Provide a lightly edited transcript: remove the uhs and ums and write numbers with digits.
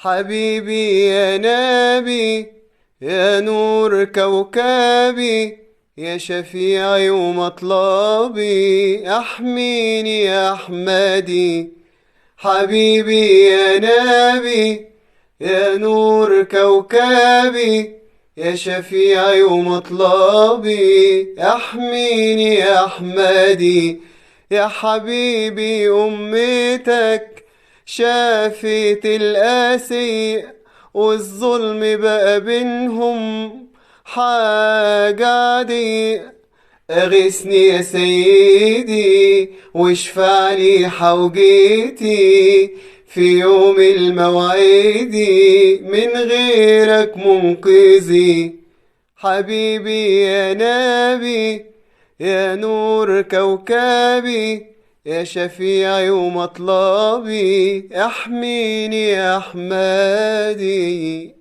حبيبي يا نبي، يا نور كوكبي، يا شفيعي ومطلبي، احميني يا احمدي. حبيبي يا نبي، يا نور كوكبي، يا شفيعي ومطلبي، احميني يا احمدي. يا حبيبي أمتك شافت القاسي، والظلم بقى بينهم حاجة عادية. اغثني يا سيدي واشفع لي حوجتي في يوم الموعد، من غيرك منقذي. حبيبي يا نبي، يا نور كوكبي، يا شفيعي ومطلبي، احميني يا احمدي.